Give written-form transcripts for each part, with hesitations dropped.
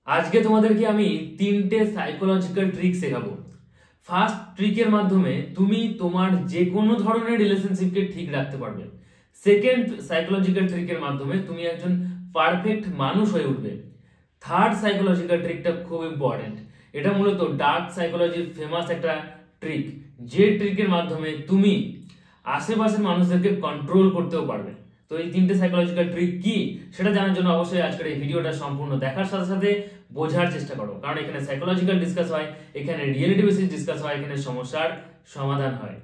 আজকে তোমাদেরকে আমি তিনটে সাইকোলজিক্যাল ট্রিক শেখাবো। ফার্স্ট ট্রিকের মাধ্যমে তুমি তোমার যে কোনো ধরনের রিলেশনশিপকে ঠিক রাখতে পারবে। সেকেন্ড সাইকোলজিক্যাল ট্রিকের মাধ্যমে তুমি একজন পারফেক্ট মানুষ হয়ে উঠবে। থার্ড সাইকোলজিক্যাল ট্রিকটা খুব ইম্পর্টেন্ট, এটা মূলত ডার্ক সাইকোলজির ফেমাস একটা ট্রিক, যে ট্রিকের মাধ্যমে তুমি আশেপাশের মানুষদেরকে কন্ট্রোল করতেও পারবে। তো এই তিনটে সাইকোলজিক্যাল ট্রিক কি সেটা জানার জন্য অবশ্যই আজকের এই ভিডিওটা সম্পূর্ণ দেখার সাথে সাথে বোঝার চেষ্টা করো, কারণ এখানে সাইকোলজিক্যাল ডিসকাস হয়, এখানে রিয়েলিটি বেসিস ডিসকাস হয়, এখানে সমস্যার সমাধান হয়।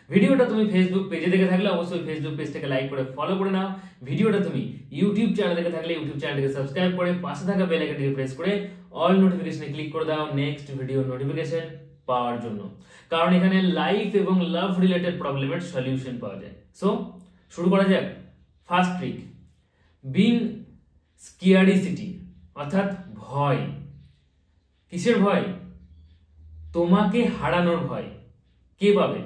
ভিডিওটা তুমি ফেসবুক পেজে দেখে থাকলে অবশ্যই ফেসবুক পেজটাকে লাইক করে ফলো করে নাও। ভিডিওটা তুমি ইউটিউব চ্যানেল দেখে থাকলে ইউটিউব চ্যানেলটাকে সাবস্ক্রাইব করে পাশে থাকা বেল আইকনটিকে প্রেস করে অল নোটিফিকেশনে ক্লিক করে দাও নেক্সট ভিডিও নোটিফিকেশন পাওয়ার জন্য, কারণ এখানে লাইফ এবং লাভ রিলেটেড প্রবলেমের সলিউশন পাওয়া যায়। সো শুরু করা যাক। ফার্স্ট ট্রিক, বিং স্কিয়ারিসিটি, অর্থাৎ ভয়। কিসের ভয়? তোমাকে হারানোর ভয়। কে পাবে?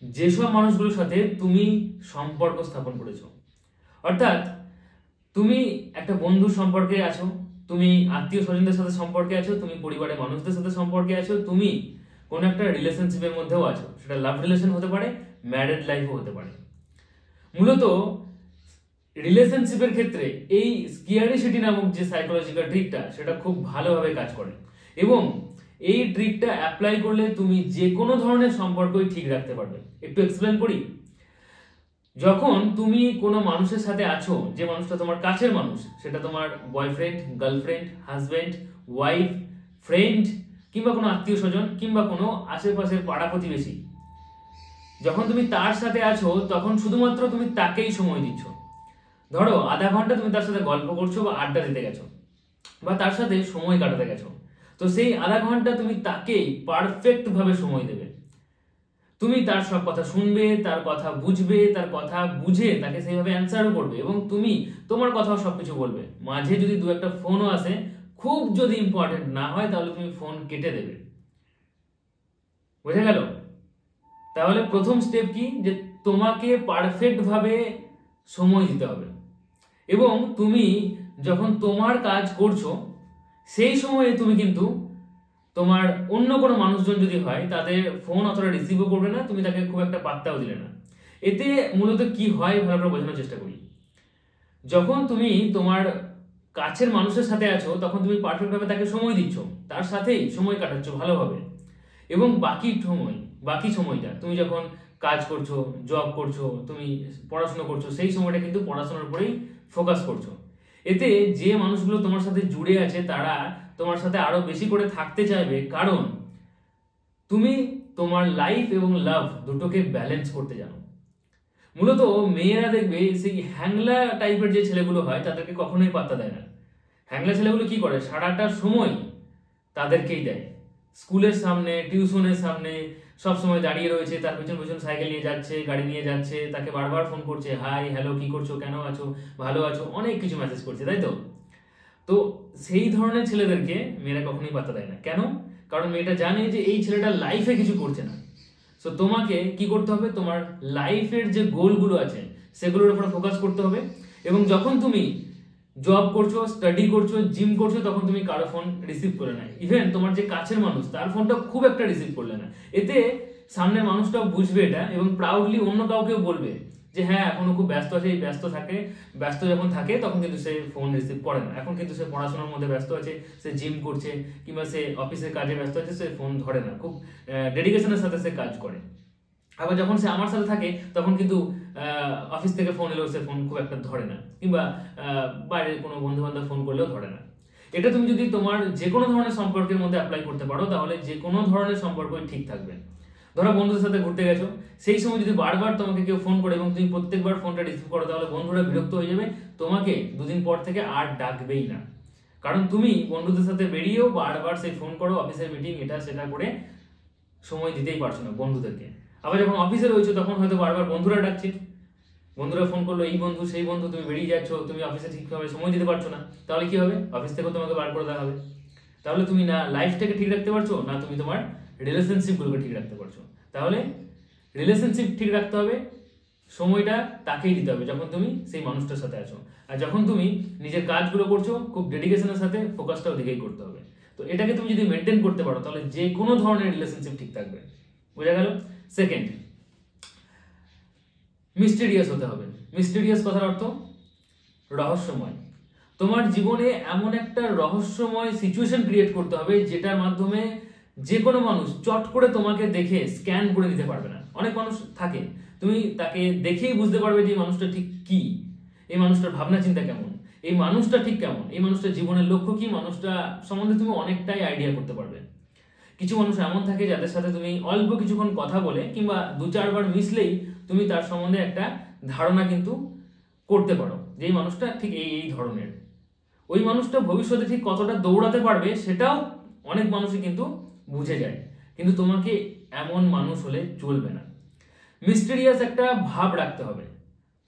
যেসব মানুষগুলোর সাথে তুমি সম্পর্ক স্থাপন করেছো। অর্থাৎ তুমি একটা বন্ধুর সম্পর্কে আছো, তুমি আত্মীয় স্বজনদের সাথে সম্পর্কে আছো, তুমি পরিবারের মানুষদের সাথে সম্পর্কে আছো, তুমি কোন একটা রিলেশনশিপের মধ্যেও আছো। সেটা লাভ রিলেশন হতে পারে, ম্যারিড লাইফও হতে পারে। মূলত রিলেশনশিপের ক্ষেত্রে এই স্কিয়ারিসিটি নামক যে সাইকোলজিক্যাল ট্রিকটা সেটা খুব ভালোভাবে কাজ করে, এবং এই ট্রিকটা অ্যাপ্লাই করলে তুমি যে কোনো ধরনের সম্পর্কই ঠিক রাখতে পারবে। একটু এক্সপ্লেন করি। যখন তুমি কোনো মানুষের সাথে আছো, যে মানুষটা তোমার কাছের মানুষ, সেটা তোমার boyfriend, girlfriend, husband, wife, friend, কিংবা কোনো আত্মীয় স্বজন, কিংবা কোনো আশেপাশের পাড়া প্রতিবেশী, যখন তুমি তার সাথে আছো তখন শুধুমাত্র তুমি তাকেই সময় দিচ্ছ। ধরো আধা ঘন্টা তুমি তার সাথে গল্প করছো বা আড্ডা দিতে গেছো বা তার সাথে সময় কাটাতে গেছো, তো সেই আধা ঘন্টা তুমি তাকেই পারফেক্ট ভাবে সময় দেবে। তুমি তার সব কথা শুনবে, তার কথা বুঝবে, তার কথা বুঝে তাকে সেইভাবে অ্যান্সারও করবে, এবং তুমি তোমার কথাও সবকিছু বলবে। মাঝে যদি দু একটা ফোনও আসে, খুব যদি ইম্পর্টেন্ট না হয় তাহলে তুমি ফোন কেটে দেবে। বুঝে গেল? তাহলে প্রথম স্টেপ কি, যে তোমাকে পারফেক্ট ভাবে সময় দিতে হবে, এবং তুমি যখন তোমার কাজ করছো সেই সময়ে তুমি কিন্তু তোমার অন্য কোনো মানুষজন যদি হয় তাদের ফোন অতটা রিসিভও করবে না, তুমি তাকে খুব একটা পাত্তাও দিলে না। এতে মূলত কি হয় ভালো করে বোঝানোর চেষ্টা করি। যখন তুমি তোমার কাছের মানুষের সাথে আছো তখন তুমি পারফেক্ট ভাবে তাকে সময় দিচ্ছ, তার সাথেই সময় কাটাচ্ছ ভালোভাবে, এবং বাকি সময়টা তুমি যখন কাজ করছো, জব করছো, তুমি পড়াশোনা করছো, সেই সময়টা কিন্তু পড়াশোনার উপরেই ফোকাস করছো। এতে যে মানুষগুলো তোমার সাথে জুড়ে আছে তারা তোমার সাথে আরো বেশি করে থাকতে চাইবে, কারণ তুমি তোমার লাইফ এবং লাভ দুটোকে ব্যালেন্স করতে জানো। মূলত মেয়েরা দেখবে সেই হ্যাংলা টাইপের যে ছেলেগুলো হয় তাদেরকে কখনোই পাত্তা দেয় না। হ্যাংলা ছেলেগুলো কি করে, সারাটা সময় তাদেরকেই দেয়। স্কুলের সামনে, টিউশনের সামনে সব সময় দাঁড়িয়ে রয়েছে, তার পিছন পিছন সাইকেল নিয়ে যাচ্ছে, গাড়ি নিয়ে যাচ্ছে, তাকে বারবার ফোন করছে, হাই হ্যালো কি করছো, কেন আছো, ভালো আছো, অনেক কিছু মেসেজ করছে, তাই তো? তো সেই ধরনের ছেলেদেরকে মেয়েরা কখনোই পাত্তা দেয় না। কেন? কারণ মেয়েটা জানে যে এই ছেলেটা লাইফে কিছু করছে না। সো তোমাকে কি করতে হবে, তোমার লাইফের যে গোলগুলো আছে সেগুলোর উপর ফোকাস করতে হবে, এবং যখন তুমি জব করছো, স্টাডি করছো, জিম করছো, তখন তুমি কারো ফোন রিসিভ করে না। ইভেন তোমার যে কাছের মানুষ তার ফোনটা খুব একটা রিসিভ করলে না। এতে সামনের মানুষটাও বুঝবে এটা, এবং প্রাউডলি অন্য কাউকেও বলবে যে হ্যাঁ এখনো খুব ব্যস্ত আছে। এই ব্যস্ত যখন থাকে তখন কিন্তু সে ফোন রিসিভ করে না। এখন কিন্তু সে পড়াশোনার মধ্যে ব্যস্ত আছে, সে জিম করছে, কিংবা সে অফিসের কাজে ব্যস্ত আছে, সে ফোন ধরে না, খুব ডেডিকেশনের সাথে সে কাজ করে। আবার যখন সে আমার সাথে থাকে তখন কিন্তু অফিস থেকে ফোন এলেও সে ফোন খুব একটা ধরে না, কিংবা বাইরের কোনো বন্ধু বান্ধব ফোন করলেও ধরে না। এটা তুমি যদি তোমার যে কোনো ধরনের সম্পর্কের মধ্যে অ্যাপ্লাই করতে পারো তাহলে যে কোনো ধরনের সম্পর্কই ঠিক থাকবে। ধরো বন্ধুদের সাথে ঘুরতে গেছো, সেই সময় যদি বারবার তোমাকে কেউ ফোন করে এবং তুমি প্রত্যেকবার ফোনটা রিসিভ করো, তাহলে বন্ধুরা বিরক্ত হয়ে যাবে, তোমাকে দুদিন পর থেকে আর ডাকবেই না। কারণ তুমি বন্ধুদের সাথে বেরিয়েও বারবার সেই ফোন করো, অফিসের মিটিং এটা সেটা করে সময় দিতেই পারছো না বন্ধুদেরকে। আবার যখন অফিসে রয়েছে তখন হয়তো বারবার বন্ধুরা ডাকছে, বন্ধুরা ফোন করলো, এই বন্ধু সেই বন্ধু, তুমি বেরিয়ে যাচ্ছ, তুমি অফিসে ঠিকভাবে সময় দিতে পারছো না, তাহলে কি হবে, অফিস থেকেও তোমাকে বার করে দেওয়া হবে। তাহলে তুমি না লাইফটাকে ঠিক রাখতে পারছো, না তুমি তোমার রিলেশনশিপগুলোকে ঠিক রাখতে পারছো। তাহলে রিলেশনশিপ ঠিক রাখতে হবে, সময়টা তাকেই দিতে হবে যখন তুমি সেই মানুষটার সাথে আছো। আর যখন তুমি নিজের কাজগুলো করছো খুব ডেডিকেশনের সাথে, ফোকাসটা ওদিকেই করতে হবে। তো এটাকে তুমি যদি মেনটেন করতে পারো তাহলে যে কোনো ধরনের রিলেশনশিপ ঠিক থাকবে। বোঝা গেল? সেকেন্ড, মিস্টেরিয়াস হতে হবে। মিস্টেরিয়াস কথার অর্থ রহস্যময়। তোমার জীবনে এমন একটা রহস্যময় সিচুয়েশন ক্রিয়েট করতে হবে যেটার মাধ্যমে যে কোনো মানুষ চট করে তোমাকে দেখে স্ক্যান করে দিতে পারবে না। অনেক মানুষ থাকে, তুমি তাকে দেখেই বুঝতে পারবে যে এই মানুষটা ঠিক কি, এই মানুষটার ভাবনা চিন্তা কেমন, এই মানুষটা ঠিক কেমন, এই মানুষটার জীবনের লক্ষ্য কি, মানুষটা সম্বন্ধে তুমি অনেকটাই আইডিয়া করতে পারবে। কিছু মানুষ এমন থাকে যাদের সাথে তুমি অল্প কিছুক্ষণ কথা বলে কিংবা 2-4 বার মিশলেই তুমি তার সম্বন্ধে একটা ধারণা কিন্তু করতে পারো যে এই মানুষটা ঠিক এই ধরনের। ওই মানুষটা ভবিষ্যতে ঠিক কতটা দৌড়াতে পারবে সেটাও অনেক মানুষই কিন্তু বুঝে যায়, কিন্তু তোমাকে এমন মানুষ হলে চলবে না। মিস্টেরিয়াস একটা ভাব রাখতে হবে,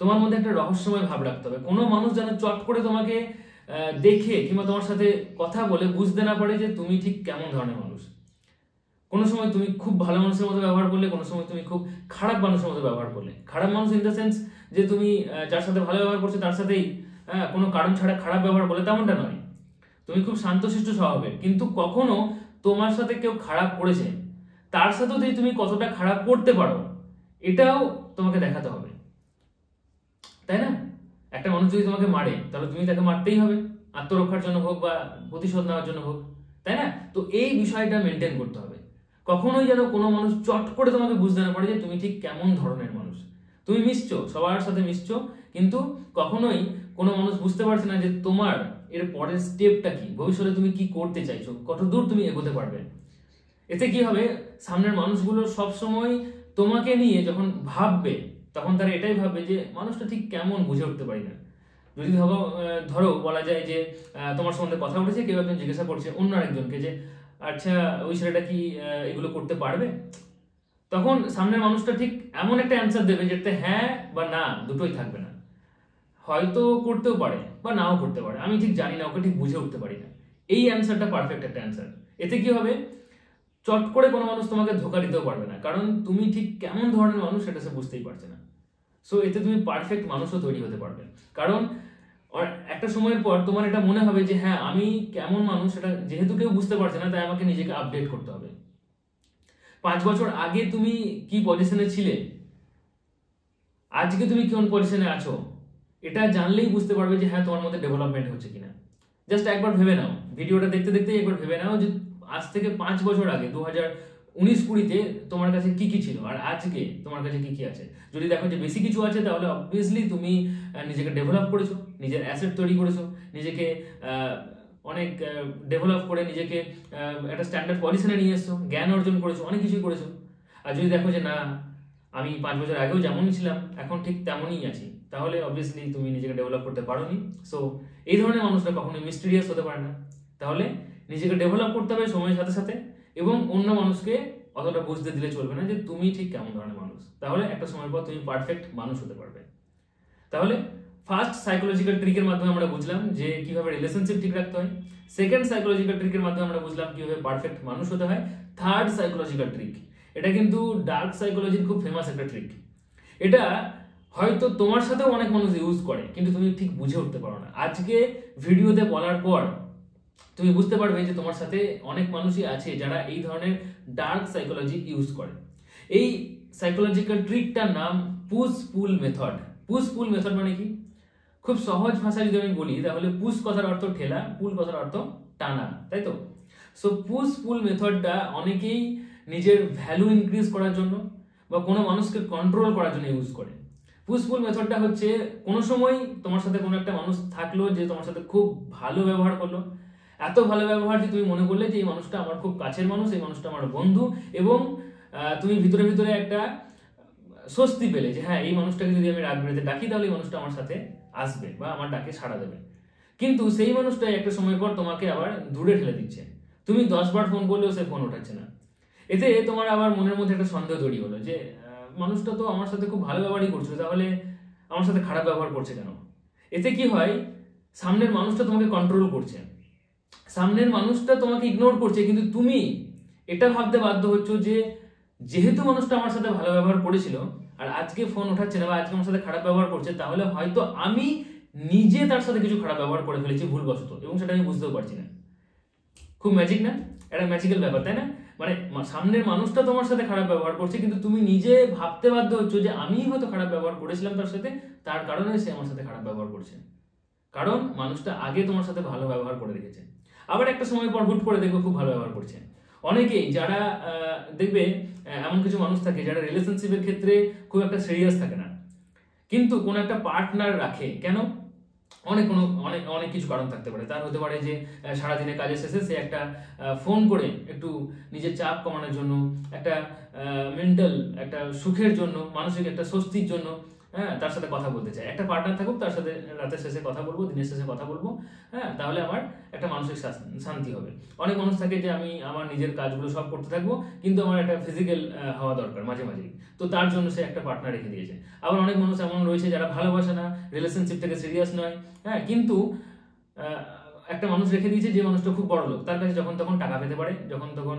তোমার মধ্যে একটা রহস্যময় ভাব রাখতে হবে। কোনো মানুষ যেন চট করে তোমাকে দেখে কিংবা তোমার সাথে কথা বলে বুঝতে না পারে যে তুমি ঠিক কেমন ধরনের মানুষ। কোনো সময় তুমি খুব ভালো মানুষের মতো ব্যবহার করলে, কোনো সময় তুমি খুব খারাপ মানুষের মতো ব্যবহার করলে। খারাপ মানুষ ইন দ্য সেন্স যে তুমি যার সাথে ভালো ব্যবহার করছো তার সাথেই কোনো কারণ ছাড়া খারাপ ব্যবহার করলে, তেমনটা নয়। তুমি খুব শান্তশিষ্ট স্বভাবের, কিন্তু কখনো তোমার সাথে কেউ খারাপ করেছে তার সাথেও যদি তুমি কতটা খারাপ করতে পারো এটাও তোমাকে দেখাতে হবে, তাই না? একটা মানুষ যদি তোমাকে মারে তাহলে তুমি তাকে মারতেই হবে, আত্মরক্ষার জন্য হোক বা প্রতিশোধ নেওয়ার জন্য হোক, তাই না? তো এই বিষয়টা মেনটেন করতে হবে। কখনোই যেন কোনো মানুষ চট করে তোমাকে বুঝতে না পারে যে তুমি ঠিক কেমন ধরনের মানুষ। তুমি মিশছো, সবার সাথে মিশছো, কিন্তু কখনোই কোনো মানুষ বুঝতে পারছে না যে তোমার এর পরের স্টেপটা কি, ভবিষ্যতে তুমি কি করতে চাইছো, কত দূর তুমি এগোতে পারবে। এতে কি হবে, সামনের মানুষগুলো সবসময় তোমাকে নিয়ে যখন ভাববে তখন তারা এটাই ভাববে যে মানুষটা ঠিক কেমন, বুঝে উঠতে পারি না। যদি ধরো বলা যায় যে তোমার সম্বন্ধে কথা উঠেছে, কেউ একজন জিজ্ঞাসা করছে অন্য আরেকজনকে যে আচ্ছা ওই ছেলেটা কি এগুলো করতে পারবে, তখন সামনের মানুষটা ঠিক এমন একটা অ্যান্সার দেবে যেটা হ্যাঁ বা না দুটোই থাকবে না। হয়তো করতেও পারে বা নাও করতে পারে, আমি ঠিক জানি না, ওকে ঠিক বুঝে উঠতে পারি না। এই অ্যান্সারটা পারফেক্ট একটা অ্যান্সার। এতে কি হবে, চট করে কোনো মানুষ তোমাকে ধোকা দিতেও পারবে না, কারণ তুমি ঠিক কেমন ধরনের মানুষ সেটা সে বুঝতেই পারছে না। সো এতে তুমি পারফেক্ট মানুষও তৈরি হতে পারবে, কারণ একটা সময়ের পর তোমার এটা মনে হবে যে হ্যাঁ আমি কেমন মানুষ সেটা যেহেতু কেউ বুঝতে পারছে না, তাই আমাকে নিজেকে আপডেট করতে হবে। 5 বছর আগে তুমি কি পজিশনে ছিলে, আজকে তুমি কোন পজিশনে আছো, এটা জানলেই বুঝতে পারবে যে হ্যাঁ তোমার মধ্যে ডেভেলপমেন্ট হচ্ছে কিনা। জাস্ট একবার ভেবে নাও, ভিডিওটা দেখতে দেখতেই একবার ভেবে নাও যে আজ থেকে 5 বছর আগে 2019-20 তোমার কাছে কি কি ছিল আর আজকে তোমার কাছে কি কি আছে। যদি দেখো যে বেশি কিছু আছে তাহলে অবভিয়াসলি তুমি নিজেকে ডেভেলপ করেছো, নিজের অ্যাসেট তৈরি করেছো, নিজেকে অনেক ডেভেলপ করে নিজেকে একটা স্ট্যান্ডার্ড পজিশনে নিয়ে এসছো, জ্ঞান অর্জন করেছো, অনেক কিছুই করেছো। আর যদি দেখো যে না আমি 5 বছর আগেও যেমনই ছিলাম এখন ঠিক তেমনই আছি, তাহলে অবভিয়াসলি তুমি নিজেকে ডেভেলপ করতে পারোনি। সো এই ধরনের মানুষরা কখনোই মিস্টেরিয়াস হতে পারে না। তাহলে নিজেকে ডেভেলপ করতে হবে সময়ের সাথে সাথে, এবং অন্য মানুষকে অতটা বুঝতে দিলে চলবে না যে তুমি ঠিক কেমন ধরনের মানুষ। তাহলে একটা সময়ের পর তুমি পারফেক্ট মানুষ হতে পারবে। তাহলে ফার্স্ট সাইকোলজিক্যাল ট্রিকের মাধ্যমে আমরা বুঝলাম যে কিভাবে রিলেশনশিপ ঠিক রাখতে হয়। সেকেন্ড সাইকোলজিক্যাল ট্রিকের মাধ্যমে আমরা বুঝলাম কিভাবে পারফেক্ট মানুষ হতে হয়। থার্ড সাইকোলজিক্যাল ট্রিক, এটা কিন্তু ডার্ক সাইকোলজির খুব ফেমাস একটা ট্রিক। এটা হয়তো তোমার সাথেও অনেক মানুষ ইউজ করে কিন্তু তুমি ঠিক বুঝে উঠতে পারো না। আজকে ভিডিওতে বলার পর তুমি বুঝতে পারবে যে তোমার সাথে অনেক মানুষই আছে যারা এই ধরনের ডার্ক সাইকোলজি ইউজ করে। এই সাইকোলজিক্যাল ট্রিকটার নাম পুশ পুল মেথড। পুশ পুল মেথড মানে কি, খুব সহজ ভাষায় যদি আমি বলি তাহলে পুশ কথার অর্থ ঠেলা, পুল কথার অর্থ টানা, তাই তো? সো পুশ পুল মেথডটা অনেকেই নিজের ভ্যালু ইনক্রিজ করার জন্য বা কোনো মানুষকে কন্ট্রোল করার জন্য ইউজ করে। পুশ পুল মেথডটা হচ্ছে কোনো সময় তোমার সাথে কোনো একটা মানুষ থাকলো যে তোমার সাথে খুব ভালো ব্যবহার করলো, এত ভালো ব্যবহার যে তুমি মনে করলে যে এই মানুষটা আমার খুব কাছের মানুষ, এই মানুষটা আমার বন্ধু, এবং তুমি ভিতরে ভিতরে একটা স্বস্তি পেলে যে হ্যাঁ এই মানুষটাকে যদি আমি রাত বেড়াতে ডাকি তাহলে এই মানুষটা আমার সাথে আসবে বা আমার ডাকে সাড়া দেবে। কিন্তু সেই মানুষটাই একটা সময় পর তোমাকে আবার দূরে ঠেলে দিচ্ছে, তুমি 10 বার ফোন করলেও সে ফোন ওঠাচ্ছে না। এতে তোমার আবার মনের মধ্যে একটা সন্দেহ তৈরি হলো যে মানুষটা তো আমার সাথে খুব ভালো ব্যবহারই করছিল, তাহলে আমার সাথে খারাপ ব্যবহার করছে কেন। এতে কি হয়, সামনের মানুষটা তোমাকে কন্ট্রোল করছে, সামনের মানুষটা তোমাকে ইগনোর করছে, কিন্তু তুমি এটা ভাবতে বাধ্য হচ্ছ যে যেহেতু মানুষটা আমার সাথে ভালো ব্যবহার করেছিল আর আজকে ফোন ওঠাচ্ছে না বা আজকে আমার সাথে খারাপ ব্যবহার করছে, তাহলে হয়তো আমি নিজে তার সাথে কিছু খারাপ ব্যবহার করে ফেলেছি ভুলবশত, এবং সেটা আমি বুঝতেও পারছি না। খুব ম্যাজিক না? একটা ম্যাজিক্যাল ব্যাপার, তাই না? মানে সামনের মানুষটা তোমার সাথে খারাপ ব্যবহার করছে, কিন্তু তুমি নিজে ভাবতে বাধ্য হচ্ছ যে আমি হয়তো খারাপ ব্যবহার করেছিলাম তার সাথে, তার কারণে সে আমার সাথে খারাপ ব্যবহার করছে। কারণ মানুষটা আগে তোমার সাথে ভালো ব্যবহার করে রেখেছে, আবার একটা সময় পর হুট করে দেখবে খুব ভালো ব্যবহার করছে। অনেকেই যারা দেখবে এমন কিছু মানুষ থাকে যারা রিলেশনশিপের ক্ষেত্রে খুব একটা সিরিয়াস থাকে না, কিন্তু কোনো একটা পার্টনার রাখে। কেন? অনেক অনেক কিছু কারণ থাকতে পারে। তার হতে পারে যে সারাদিনে কাজের শেষে সে একটা ফোন করে একটু নিজের চাপ কমানোর জন্য, একটা মেন্টাল একটা সুখের জন্য, মানসিক একটা স্বস্তির জন্য হ্যাঁ তার সাথে কথা বলতে চায়। একটা পার্টনার থাকুক, তার সাথে রাতের শেষে কথা বলবো, দিনের শেষে কথা বলবো, হ্যাঁ তাহলে আমার একটা মানসিক শান্তি হবে। অনেক মানুষ থাকে যে আমি আমার নিজের কাজগুলো সব করতে থাকবো, কিন্তু আমার একটা ফিজিক্যাল হওয়া দরকার মাঝে মাঝেই, তো তার জন্য সে একটা পার্টনার রেখে দিয়েছে। আবার অনেক মানুষ এমন রয়েছে যারা ভালোবাসে না, রিলেশনশিপ থেকে সিরিয়াস নয়, হ্যাঁ কিন্তু একটা মানুষ রেখে দিয়েছে যে মানুষটা খুব বড় লোক, তার কাছে যখন তখন টাকা পেতে পারে, যখন তখন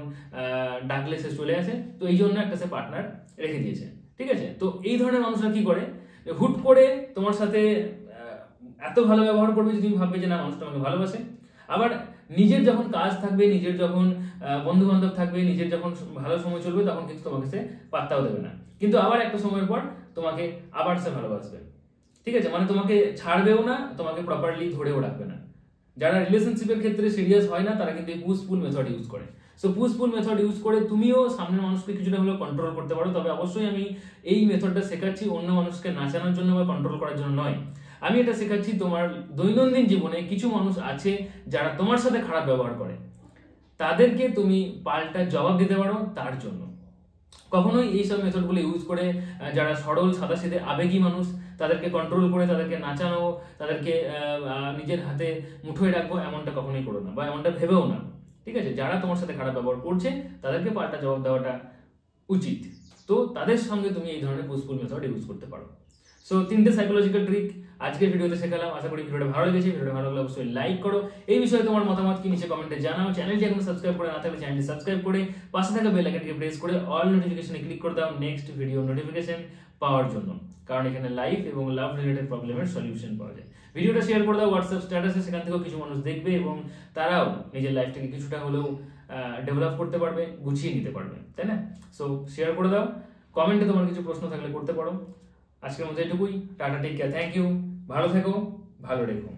ডাকলে সে চলে আসে, তো এই জন্য একটা সে পার্টনার রেখে দিয়েছে। ঠিক আছে? তো এই ধরনের মানুষরা কি করে, হুট করে তোমার সাথে এত ভালো ব্যবহার করবে যে তুমি ভাববে যে না মানুষটা আমাকে ভালোবাসে। আবার নিজের যখন কাজ থাকবে, নিজের যখন বন্ধু বান্ধব থাকবে, নিজের যখন ভালো সময় চলবে, তখন কিন্তু তোমাকে সে পাত্তাও দেবে না, কিন্তু আবার একটা সময়ের পর তোমাকে আবার সে ভালোবাসবে। ঠিক আছে? মানে তোমাকে ছাড়বেও না, তোমাকে প্রপারলি ধরেও রাখবে না। যারা রিলেশনশিপের ক্ষেত্রে সিরিয়াস হয় না তারা কিন্তু এই পুশ পুল মেথড ইউজ করে। সো পুশ পুল মেথড ইউজ করে তুমিও সামনের মানুষকে কিছুটা হলেও কন্ট্রোল করতে পারো। তবে অবশ্যই আমি এই মেথডটা শেখাচ্ছি অন্য মানুষকে নাচানোর জন্য বা কন্ট্রোল করার জন্য নয়। আমি এটা শেখাচ্ছি তোমার দৈনন্দিন জীবনে কিছু মানুষ আছে যারা তোমার সাথে খারাপ ব্যবহার করে, তাদেরকে তুমি পাল্টা জবাব দিতে পারো তার জন্য। কখনোই এইসব মেথডগুলো ইউজ করে যারা সরল সাদাসিধে আবেগী মানুষ তাদেরকে কন্ট্রোল করে, তাদেরকে নাচানো, তাদেরকে নিজের হাতে মুঠোয় রাখবো, এমনটা কখনোই করো না বা এমনটা ভেবেও না। ঠিক আছে? যারা তোমার সাথে খারাপ ব্যবহার করছে তাদেরকে পাল্টা জবাব দেওয়াটা উচিত। তো তাদের সঙ্গে তুমি এই ধরনের পুশপুল মেথড ইউজ করতে পারো। সো 3টে সাইকোলজিক্যাল ট্রিক আজকের ভিডিওতে শেখালাম। আশা করি ভিডিওটা ভালো লেগেছে। ভিডিওটা ভালো লাগলে অবশ্যই লাইক করো। এই বিষয়ে তোমার মতামত কি নিচে কমেন্টে জানাও। চ্যানেলটি এখনো সাবস্ক্রাইব করে না থাকলে চ্যানেলটি সাবস্ক্রাইব করে পাশে থাকা বেল আইকনটিকে প্রেস করে অল নোটিফিকেশনে ক্লিক করে দাও নেক্সট ভিডিও নোটিফিকেশন পাওয়ার জন্য, কারণ এখানে লাইফ এবং লাভ রিলেটেড প্রবলেমের সলিউশন পাওয়া যায়। ভিডিওটা শেয়ার করে দাও হোয়াটসঅ্যাপ স্ট্যাটাসে, সেখান থেকেও কিছু মানুষ দেখবে এবং তারাও নিজের লাইফটাকে কিছুটা হলেও ডেভেলপ করতে পারবে, গুছিয়ে নিতে পারবে, তাই না? সো শেয়ার করে দাও। কমেন্টে তোমার কিছু প্রশ্ন থাকলে করতে পারো। আজকের মতো এটুকুই। Tata, take care, thank you. ভালো থেকো, ভালো রেখো।